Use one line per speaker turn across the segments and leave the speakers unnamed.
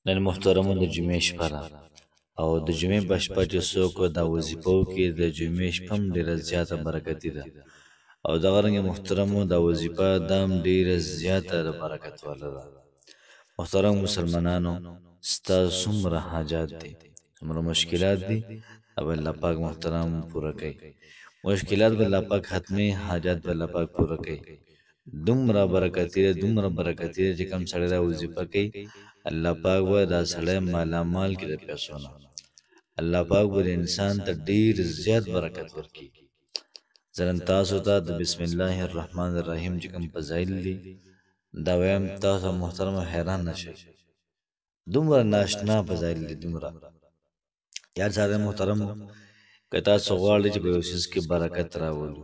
نن محترمو د جمعې شپه ده او د جمعې په شپه چې څوک دا وظیفه وکړي د جمعې شپه هم ډېره زیاته برکتي ده او دغه رنګه محترمو دا وظیفه دا هم ډېره زیاته د برکت واله ده. محترم مسلمانانو، ستاسو څومره حاجات دي، څومره مشکلات دي، او الله پاک محترم پوره کوي. مشکلات به الله پاک حتمي، حاجات به الله پاک پوره کوي. دومره برکتي ده، دومره برکتي ده چې کوم سړی دا وظیفه کوي الله پاک به دا سړی مالامال کړي د پیسو نه. الله پاک به انسان ته ډېر زیات برکت ورکړي. زه نن تاسو ته د بسم الله الرحمن الرحیم چې کوم فضایل دي دا وایم، تاسو محترم حیران نشئ. دومره ناشنا فضایل دي، دومره. یار ساده محترم، که تاسو غواړئ چې په یو څیز کې برکت راولو،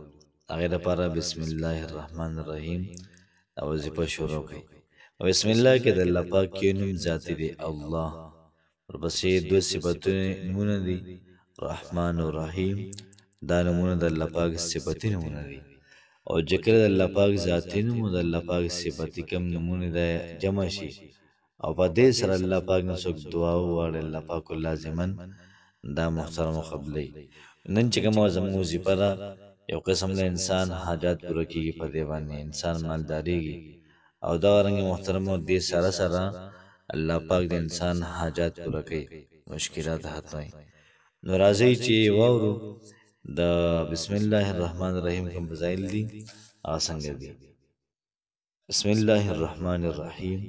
هغې دپاره بسم الله الرحمن الرحیم دا وظیفه شروع کړئ. بسم الله کې د الله پاک یو نوم ذاتي دی، الله. ورپسې دوه صفتونه نومونه دي، رحمان او رحیم. دا نومونه د الله پاک صفتي نومونه دي. او چې کله د الله پاک ذاتي نوم او د الله پاک صفتي کوم نومونه د جمع شي او په دې سره الله پاک نه څوک دعا وغواړي، الله پاک لازما دا محترم قبلوي. نن چې کومه زموږ وظیفه ده، یو قسم له انسان حاجات پوره کېږي، په دې باندې انسان مالدارېږي او دغه رنګې محترمو دې سره سره الله پاک د انسان حاجات پوره کوي، مشکلات ختموي. نو راځئ چې واورو د بسم الله الرحمن الرحیم کوم فضایل دي، هغه څنګه دي. بسم الله الرحمن الرحیم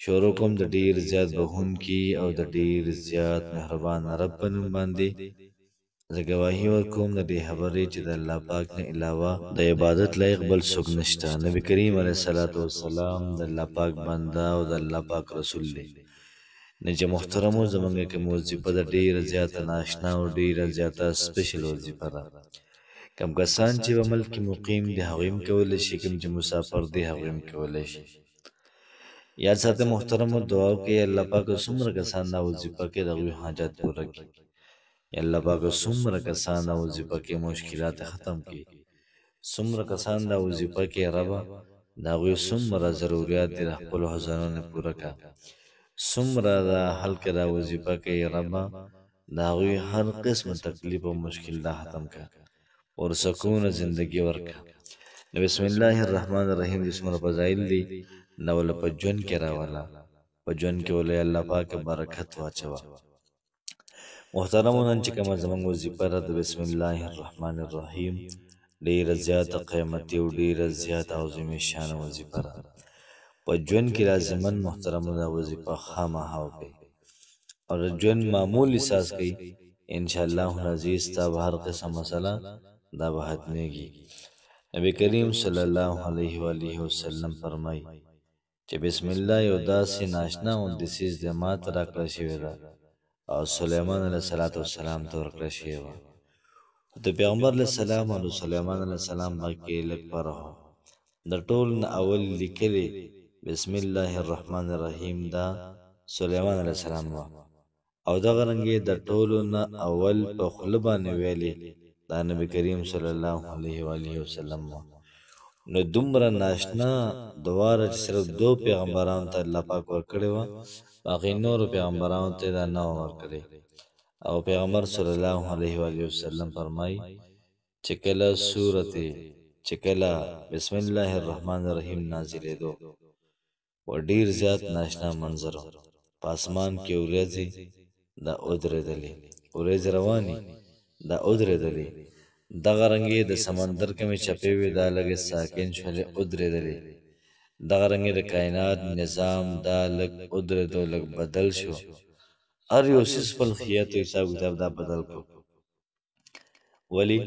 شروع کوم د ډېر زیات بخښونکي او د ډېر زیات مهربان رب په نوم باندې. زه ګواهي ورکوم د دې خبرې چې د الله پاک نه علاوه د عبادت لایق بل څوک نشته. نبي کریم علیه الصلاة والسلام د الله پاک بنده او د الله پاک رسول دی. نه چې محترمو زموږ کوم وظیفه ده ډېره زیاته ناشنا او ډېره زیاته سپیشل وظیفه ده. کم کسان چې په ملک کې مقیم دي هغوی هم کولی شي، کوم چې مسافر دي هغوی هم کولی شي. یاد ساتئ محترمو، دعا وکړئ الله پاک څومره کسان دا وظیفه کوي د هغوی حاجات پوره کړي. الله پاک څومره کسان دا وظیفه کې مشکلات ختم کړي، څومره کسان دا وظیفه کې ربه د هغوی څومره ضروریات دي د خپلو خزانو پوره کړه، څومره دا حل کې دا وظیفه کې ربه د هغوی هر قسم تکلیف او مشکل دا ختم کړه اور سکون زندگی ورکړه. نو بسم الله الرحمن الرحیم د څومره فضایل دي دا وله په ژوند کې راوله، په ژوند کې وله الله پاک برکت واچوه. محترمو نن چې کومه زموږ وظیفه ده د بسم الله الرحمن الرحیم ډېره زیاته قیمتي او ډېره زیاته عظیم شانه وظیفه ده. په ژوند کې لازماً محترمو دا وظیفه خامخا وکړئ او د ژوند معمول احساس کوئ، انشاءالله العزیز ستا به هر قسم مسله دا به ختمېږي. نبی کریم صلی الله علیه و آله وسلم فرمایي چې بسم الله یو داسې ناشنا غوندې څیز دی ما ته راکړه شوې ده او سلیمان علیه السلام ته ورکړه شوې وه. د پیغمبر علیه السلام او د سلیمان علیه السلام غږ کې لږ فرق و. د ټول نه اول لیکلې بسم الله الرحمن الرحیم دا سلیمان علیه السلام وه او دغه رنګې د ټولو نه اول په خوله باندې ویلې دا نبی کریم صلی الله علیه و آله وسلم وه. نو دومره ناشنا دعا ده چې صرف دو پیغمبرانو ته الله پاک ورکړې وه، باقي نورو پیغمبرانو ته دا نه وه ورکړې. او پیغمبر صلی الله علیه و آله وسلم فرمایي چې کله چې کله بسم الله الرحمن الرحیم نازلېدو و ډېر زیات ناشنا منظر و. په اسمان کې ورېځې دا ودرېدلې، ورېځې روانې دا ودرېدلې. دغه رنګې د سمندر کمې چپې وې دا لږې ساکن شولې ودرېدلې. دغه رنګې د کائنات نظام دا لږ ودرېدو، لږ بدل شو. هر یو څیز خپل خیاط او حساب کتاب دا بدل کړو. ولې؟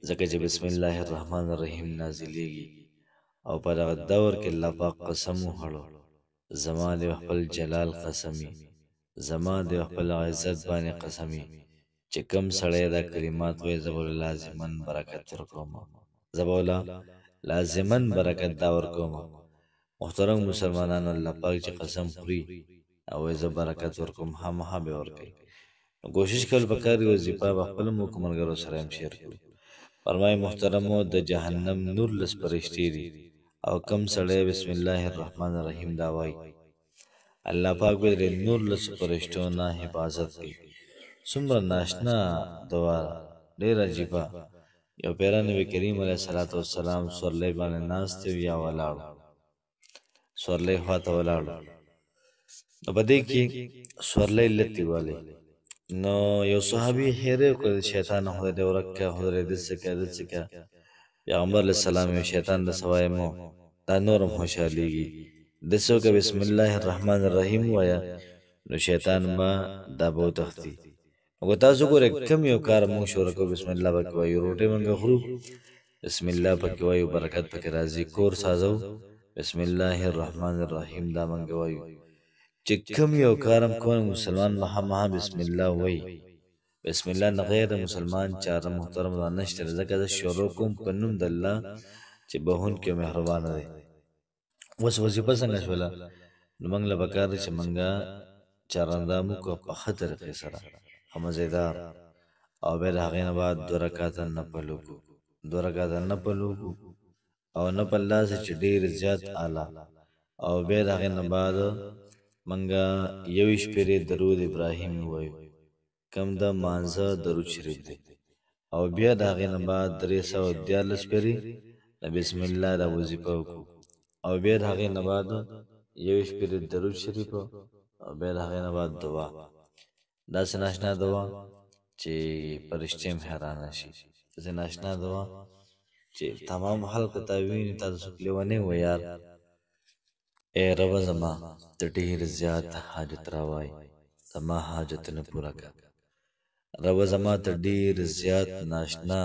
ځکه چې بسم الله الرحمن الرحیم نازلېږي او په دغه دور کې الله پاک قسم وخوړو، زما د خپل جلال قسمي، زما د خپل عزت باندې قسمي چې کوم سړی دا کلمات وایي زه به لازماً برکت ورکوم، زه به لازماً برکت دا ورکوم. محترم مسلمانانو، الله پاک چې قسم خوري او وایي زه برکت ورکوم خامخا به ورکوي. نو کوشش کول پکار دی وظیفه په خپلو ملګرو سره هم شیر کړو. فرمایي محترمو د جهنم 19 فرشتې دي او کم سړی بسم الله الرحمن الرحیم دا وایي الله پاک به د نور لس فرشتو نه حفاظت کوي. څومره ناشنا دعا، ډېر عجیبه. یو پیرا نبی کریم علیه الصلاة والسلام سورلی باندې ناست و یا ولاړ، سورلی خواته ولاړ، نو په دې کې سورلی لتې والی، نو یو صحابي هیره وکړه شیطان خدای دې ورک کړه، خدای دې څه کړه داسې کړه. پیغمبر علیه السلام یو شیطان د سوای مو دا نورم خوشحالېږي داسې وکړه بسم الله الرحمن الرحیم ووایه، نو شیطان به دا به وتښتي. نو تاسو ګورئ کوم یو کار مونږ شروع کوو بسم الله پکې وایو، روټۍ مونږ خورو بسم الله پکې وایو، برکت پکې راځي، کور سازو بسم الله الرحمن الرحیم دا مونږ وایو. چې کوم یو کارم کوم مسلمان مها بسم الله وایي، بسم الله نه غیر مسلمان چاره محترم را نشته، ځکه زه شروع کوم په نوم د الله چې بخښونکی او مهربانه دی. اوس وظیفه څنګه شوله؟ نو موږ له پکار دی چې موږ چاراندام وکړو په ښه طریقې سره، ښه مزېدار، او بیا د هغې نه بعد 2 رکعته نفل وکړو، 2 رکعته نفل وکړو، او نفل داسې چې ډېر زیات اعلی، او بیا د هغې نه بعد موږ 21 پېرې درود ابراهیم ووایو، کم د مانځه درود شریف دی، او بیا د هغې نه بعد 314 پېرې د بسم الله دا وظیفه وکړو، او بیا د هغې نه بعد 21 پېرې درود شریف، او بیا د هغې نه بعد دعا، داسې ناشنا دعا چې فرشتې هم حیرانه شي، داسې ناشنا دعا چې تمام خلق ته ویني تا څوک لیونی و یار. ای ربه زما ته ډېر زیات حاجت راوایي، زما حاجتونه پوره کړه. ربه زما ته ډېر زیات ناشنا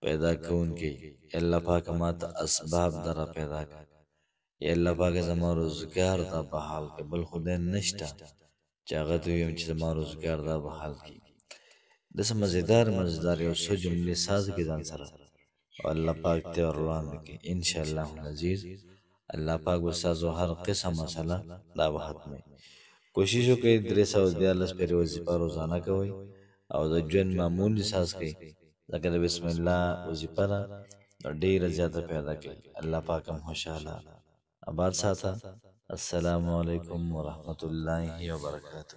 پیدا کوونکی، الله پاکه ما ته اسباب در پیدا کړه. یا الله پاکه زما روزګار دا په حال کې، بل خدای نشته چې هغه ته ویم چې زما روزګار دا په حال کې. داسې مزېدار یو څو جملې ساز کړي ځان سره، او الله پاک ته ور وړاندې کړي. انشاءالله العزیز الله پاک به ستاسو هر قسم مسله دا به ختموي. کوشش وکړئ 314 پېرې وظیفه روزانه کوئ، او د ژوند معمول ساز کړئ، ځکه د بسم الله وظیفه ده نو ډېره زیاته پیدا کوي. الله پاک هم خوشحاله آباد ساته. السلام علیکم ورحمة الله وبرکاته.